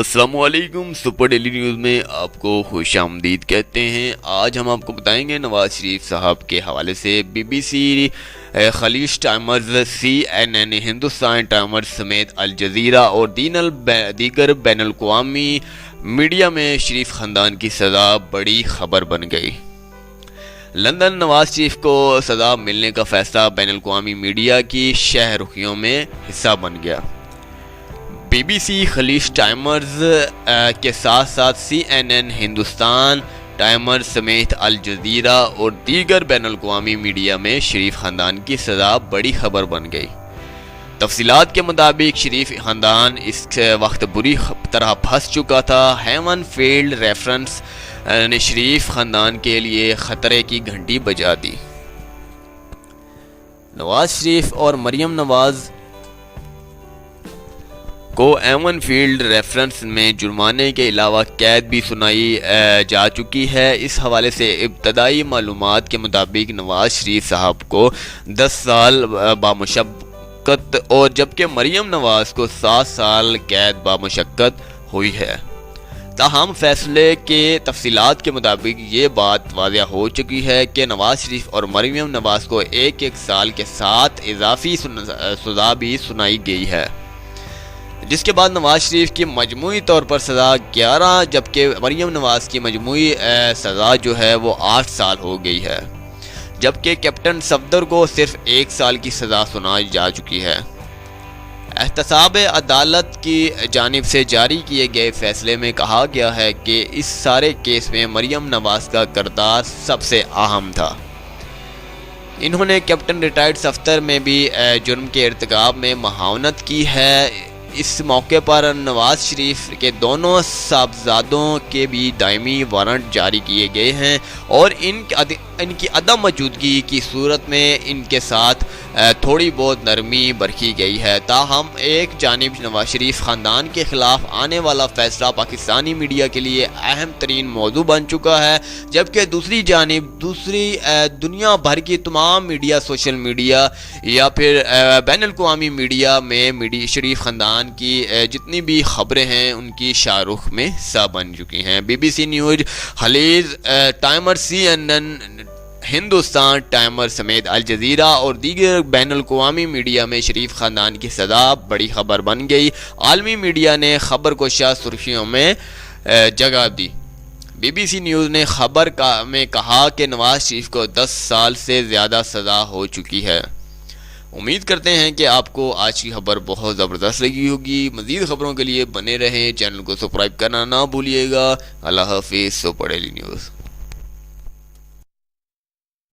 السلام علیکم، super daily news میں آپ کو خوش آمدید کہتے ہیں۔ آج ہم آپ کو بتائیں گے نواز شریف صاحب کے حوالے سے بی بی سی، خلیج ٹائمز، CNN، ہندوستان ٹائمز سمیت الجزیرہ اور دیگر بین الاقوامی میڈیا میں شریف خاندان کی سزا بڑی خبر بن گئی۔ لندن نواز شریف کو سزا ملنے کا فیصلہ بین الاقوامی میڈیا کی شہ رخیوں میں حصہ بن گیا۔ بی بی سی، خلیج ٹائمز کے ساتھ ساتھ CNN، ہندوستان ٹائمز سمیت الجزیرہ اور دیگر بین الاقوامی میڈیا میں شریف خاندان کی سزا بڑی خبر بن گئی۔ تفصیلات کے مطابق شریف خاندان اس وقت بری طرح پھنس چکا تھا۔ ہیون فیلڈ ریفرنس نے شریف خاندان کے لیے خطرے کی گھنٹی بجا دی۔ نواز شریف اور مریم نواز کو ایون فیلڈ ریفرنس میں جرمانے کے علاوہ قید بھی سنائی جا چکی ہے۔ اس حوالے سے ابتدائی معلومات کے مطابق نواز شریف صاحب کو 10 سال بامشقت اور جبکہ مریم نواز کو 7 سال قید بامشقت ہوئی ہے۔ تاہم فیصلے کے تفصیلات کے مطابق یہ بات واضح ہو چکی ہے کہ نواز شریف اور مریم نواز کو ایک سال کے ساتھ اضافی سزا بھی سنائی گئی ہے، جس کے بعد نواز شریف کی مجموعی طور پر سزا 11 جبکہ مریم نواز کی مجموعی سزا جو ہے وہ 8 سال ہو گئی ہے، جبکہ کیپٹن صفدر کو صرف 1 سال کی سزا سنائی جا چکی ہے۔ احتساب عدالت کی جانب سے جاری کیے گئے فیصلے میں کہا گیا ہے کہ اس سارے کیس میں مریم نواز کا کردار سب سے اہم تھا۔ انہوں نے کیپٹن ریٹائرڈ صفدر میں بھی جرم کے ارتکاب میں معاونت کی ہے۔ اس موقع پر نواز شریف کے دونوں صاحبزادوں کے بھی دائمی وارنٹ جاری کیے گئے ہیں اور ان کی عدم موجودگی کی صورت میں ان کے ساتھ تھوڑی بہت نرمی برتی گئی ہے۔ تاہم ایک جانب نواز شریف خاندان کے خلاف آنے والا فیصلہ پاکستانی میڈیا کے لیے اہم ترین موضوع بن چکا ہے، جبکہ دوسری جانب دنیا بھر کی تمام میڈیا، سوشل میڈیا یا پھر بین الاقوامی میڈیا میں شریف خاندان کی جتنی بھی خبریں ہیں ان کی شاہرخ میں حصہ بن چکی ہیں۔ بی بی سی نیوز، خلیج ٹائمز، CNN، ہندوستان ٹائمز سمیت الجزیرہ اور دیگر بین الاقوامی میڈیا میں شریف خاندان کی سزا بڑی خبر بن گئی۔ عالمی میڈیا نے خبر کو شاہ سرخیوں میں جگہ دی۔ بی بی سی نیوز نے خبر میں کہا کہ نواز شریف کو 10 سال سے زیادہ سزا ہو چکی ہے۔ امید کرتے ہیں کہ آپ کو آج کی خبر بہت زبردست لگی ہوگی۔ مزید خبروں کے لیے بنے رہیں، چینل کو سبسکرائب کرنا نہ بھولیے گا۔ اللہ حافظ، سپر ڈیلی نیوز۔